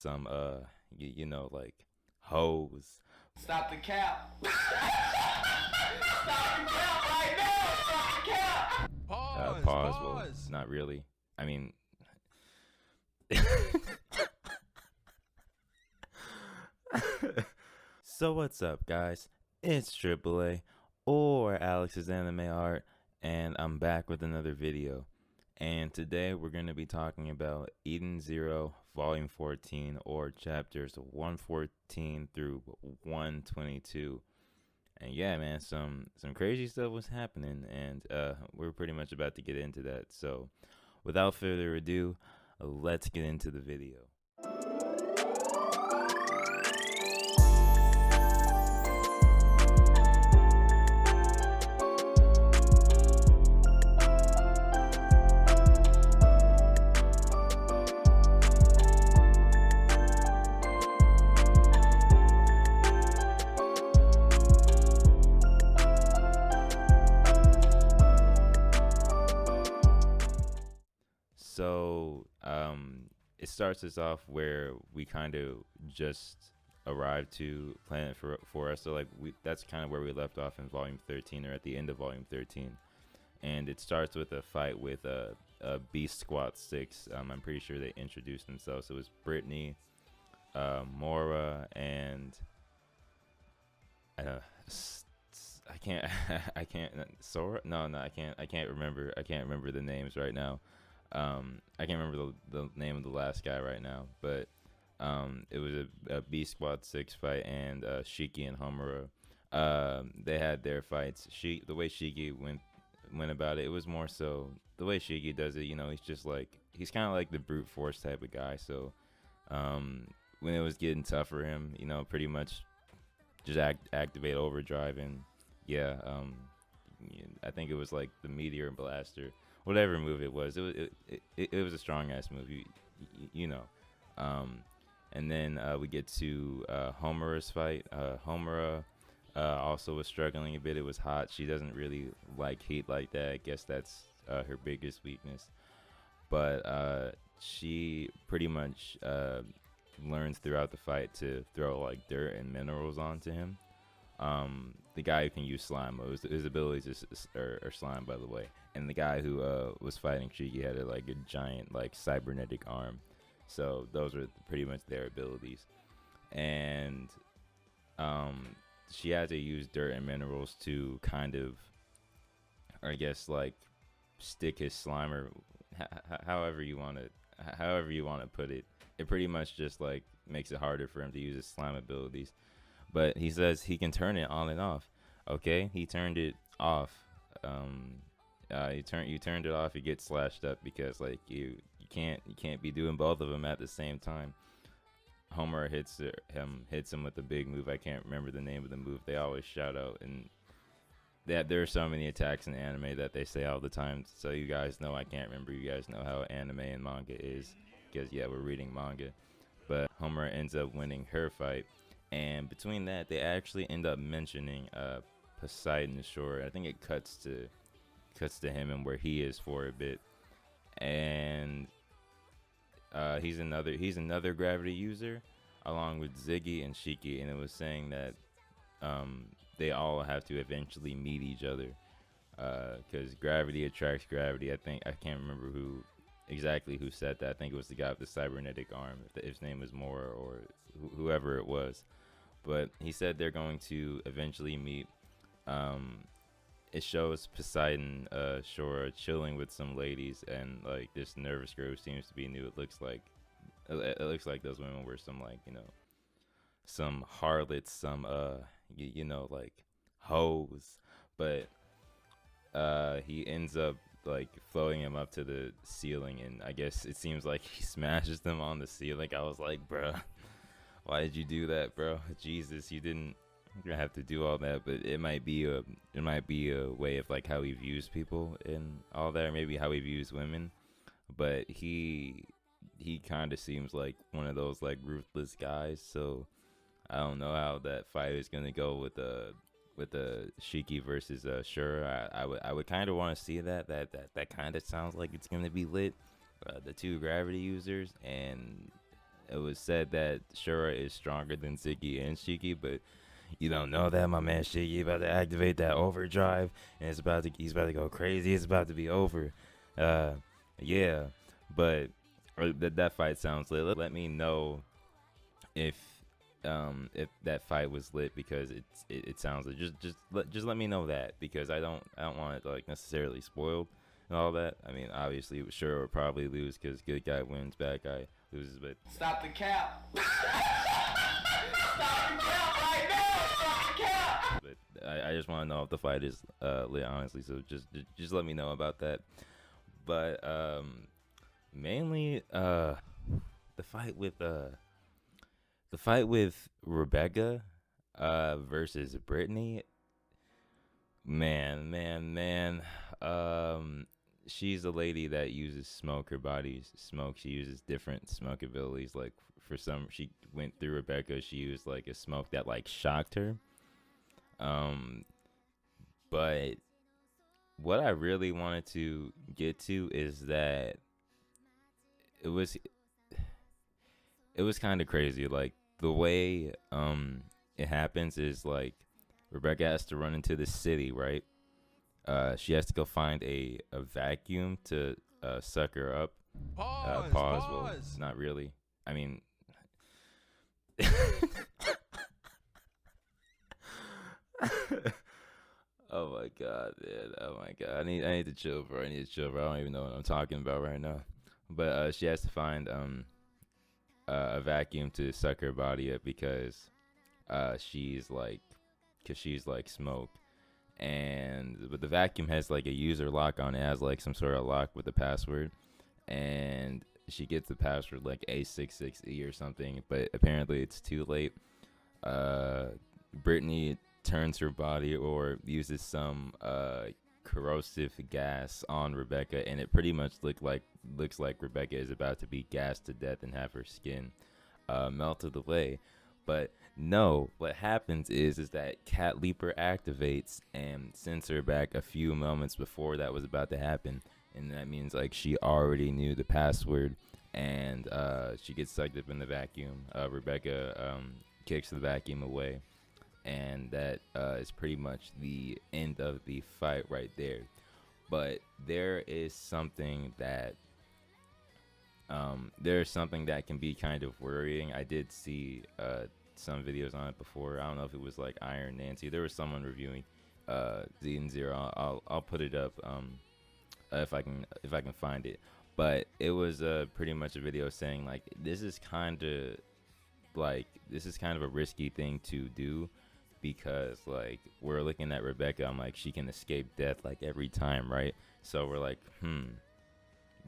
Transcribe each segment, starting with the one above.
some like hoes. Stop the cap. Stop the cap right now. Stop the cap. Pause, Pause. Well, pause. not really. I mean, so what's up, guys? It's AAA or Alex's Anime Art, and I'm back with another video. And today we're going to be talking about Eden Zero Volume 14, or chapters 114 through 122. And yeah, man, some crazy stuff was happening, and we're pretty much about to get into that. So without further ado, let's get into the video. So it starts us off where we kind of just arrived to Planet Forest. So like that's kind of where we left off in Volume 13, or at the end of Volume 13. And it starts with a fight with Beast Squad 6. I'm pretty sure they introduced themselves. It was Brittany, Mora, and I can't I can't Sora. No, I can't remember the names right now. I can't remember the name of the last guy right now, but it was a B Squad 6 fight, and Shiki and Homura, they had their fights. The way Shiki went about it, it was more so the way Shiki does it. You know, he's kind of like the brute force type of guy. So when it was getting tough for him, you know, pretty much just activate overdrive, and yeah, I think it was like the Meteor Blaster, whatever move it was. It was a strong ass move, you know. And then we get to Homura's fight. Homura also was struggling a bit. It was hot. She doesn't really like heat like that. I guess that's her biggest weakness. But she pretty much learns throughout the fight to throw like dirt and minerals onto him. The guy who can use slime, his abilities are slime, by the way. And the guy who was fighting Shiki had a giant cybernetic arm. So those are pretty much their abilities. And she had to use dirt and minerals to kind of, I guess, stick his Slimer, however you want to put it. It pretty much just makes it harder for him to use his slime abilities. But he says he can turn it on and off. Okay, he turned it off. You turned it off. You get slashed up because you can't be doing both of them at the same time. Homer hits him with a big move. I can't remember the name of the move. They always shout out, and that there are so many attacks in anime that they say all the time. So you guys know I can't remember. You guys know how anime and manga is, because yeah, we're reading manga. But Homer ends up winning her fight, and between that, they actually end up mentioning Poseidon Shore. I think it cuts to him and where he is for a bit, and he's another gravity user, along with Ziggy and Shiki, and it was saying that they all have to eventually meet each other, because gravity attracts gravity. I can't remember who said that. I think it was the guy with the cybernetic arm, if his name was Mora, or whoever it was. But he said they're going to eventually meet. It shows Poseidon Shore chilling with some ladies, and this nervous girl who seems to be new. It looks like those women were some some harlots, some hoes. But he ends up floating him up to the ceiling, and I guess it seems like he smashes them on the ceiling. I was like, bruh, why did you do that, bro? Jesus, you didn't have to do all that. But it might be a way of how he views people and all that, or maybe how he views women. But he kind of seems like one of those ruthless guys. So I don't know how that fight is gonna go with the Shiki versus Shura. I would kind of want to see that kind of sounds like it's gonna be lit. The two gravity users, and it was said that Shura is stronger than Ziggy and Shiki, but you don't know that. My man Shiki about to activate that overdrive, and he's about to go crazy. It's about to be over. Uh, yeah, but that fight sounds lit. Let me know if if that fight was lit, because it sounds like just let me know that, because I don't want it like necessarily spoiled and all that. I mean, obviously it was sure would probably lose because good guy wins, bad guy loses, but Stop the cap. Stop the cap right now. Stop the cap. but I just want to know if the fight is lit, honestly. So just let me know about that. But mainly the fight with Rebecca versus Brittany. Man. She's a lady that uses smoke. Her body smoke. She uses different smoke abilities. Like for some, she went through Rebecca. She used like a smoke that like shocked her. Um, but what I really wanted to get to is that it was it was kind of crazy. Like the way it happens is like Rebecca has to run into the city, right? She has to go find a vacuum to suck her up. Pause. Well, not really. I mean, oh my god, man. Oh my god. I need to chill, bro. I need to chill, bro. I don't even know what I'm talking about right now. But she has to find a vacuum to suck her body up because she's like smoke. But the vacuum has like a user lock on it. It has like some sort of lock with the password, and she gets the password like A66E or something, but apparently it's too late. Brittany turns her body or uses some corrosive gas on Rebecca, and it pretty much looks like Rebecca is about to be gassed to death and have her skin melted away. But no, what happens is that Cat Leaper activates and sends her back a few moments before that was about to happen, and that means like she already knew the password, and she gets sucked up in the vacuum. Rebecca kicks the vacuum away, and that is pretty much the end of the fight right there. But there's something that can be kind of worrying. I did see some videos on it before. I don't know if it was like Iron Nancy. There was someone reviewing Zeden Zero. I'll put it up if I can find it. But it was pretty much a video saying like this is kind of a risky thing to do, because like we're looking at Rebecca. I'm like, she can escape death like every time, right? So we're like,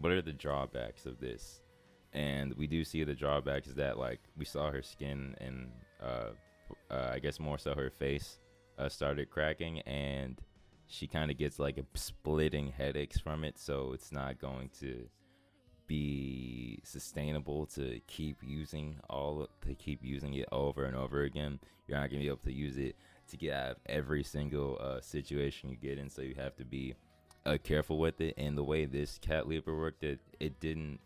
what are the drawbacks of this? And we do see the drawbacks is that like we saw her skin and I guess more so her face started cracking, and she kind of gets like a splitting headaches from it. So it's not going to be sustainable to keep using it over and over again. You're not gonna be able to use it to get out of every single situation you get in. So you have to be careful with it. And the way this Cat Leaper worked, it didn't.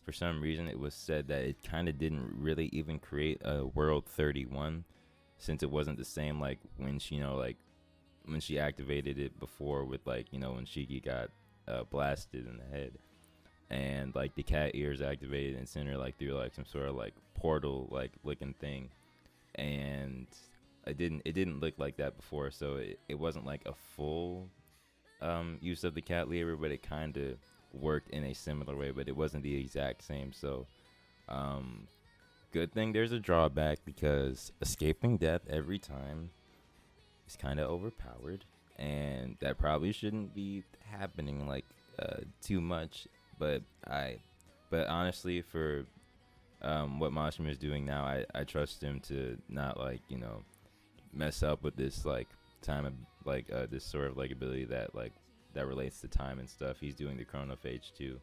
For some reason, it was said that it kind of didn't really even create a World 31, since it wasn't the same like when she activated it before with like when Shiki got blasted in the head, and like the cat ears activated and sent her like through like some sort of like portal like looking thing, and it didn't look like that before, so it wasn't like a full use of the Cat Leaper, but it kind of worked in a similar way, but it wasn't the exact same. So good thing there's a drawback, because escaping death every time is kind of overpowered, and that probably shouldn't be happening like too much. But honestly, for what Mashima is doing now, I trust him to not like mess up with this like time of like this sort of like ability that relates to time and stuff. He's doing the chronophage too.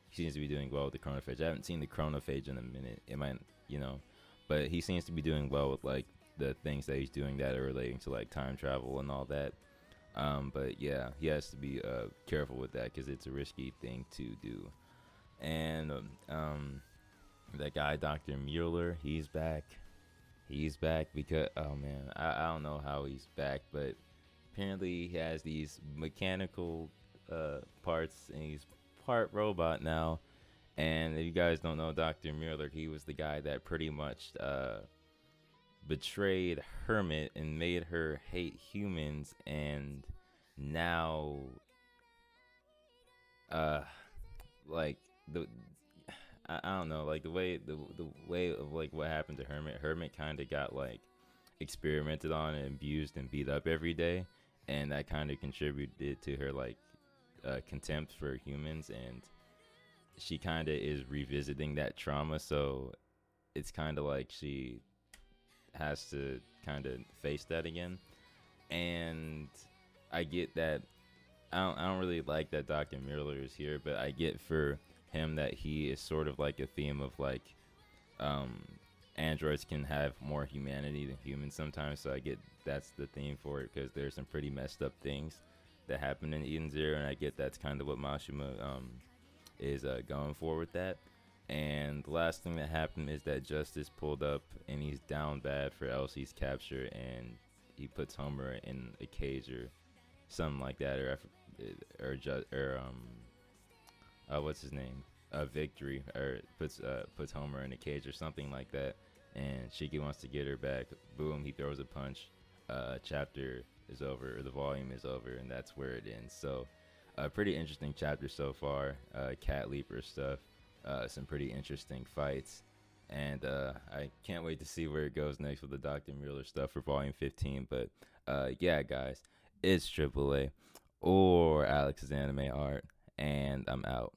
He seems to be doing well with the chronophage. I haven't seen the chronophage in a minute. It might, but he seems to be doing well with like the things that he's doing that are relating to like time travel and all that. But yeah, he has to be careful with that, because it's a risky thing to do. And That guy, Dr. Mueller, he's back. He's back because, oh man, I don't know how he's back, but apparently he has these mechanical parts and he's part robot now. And if you guys don't know Dr. Mueller, he was the guy that pretty much betrayed Hermit and made her hate humans. And now, uh, like the I don't know, like the way of like what happened to Hermit. Hermit kind of got like experimented on and abused and beat up every day, and that kind of contributed to her like contempt for humans, and she kind of is revisiting that trauma. So it's kind of like she has to kind of face that again. And I get that. I don't really like that Dr. Mueller is here, but I get for him that he is sort of like a theme of like um, androids can have more humanity than humans sometimes. So I get that's the theme for it because there's some pretty messed up things that happen in Eden Zero, and I get that's kind of what Mashima is going for with that. And the last thing that happened is that Justice pulled up and he's down bad for Elsie's capture, and he puts Homer in a cage or something like that, or what's his name, Victory, or puts Homer in a cage or something like that. And Shiki wants to get her back. Boom, he throws a punch. Chapter is over, or the volume is over, and that's where it ends. So, a pretty interesting chapter so far. Cat Leaper stuff, some pretty interesting fights, and I can't wait to see where it goes next with the Dr. Mueller stuff for volume 15. But yeah, guys, it's AAA or Alex's Anime Art, and I'm out.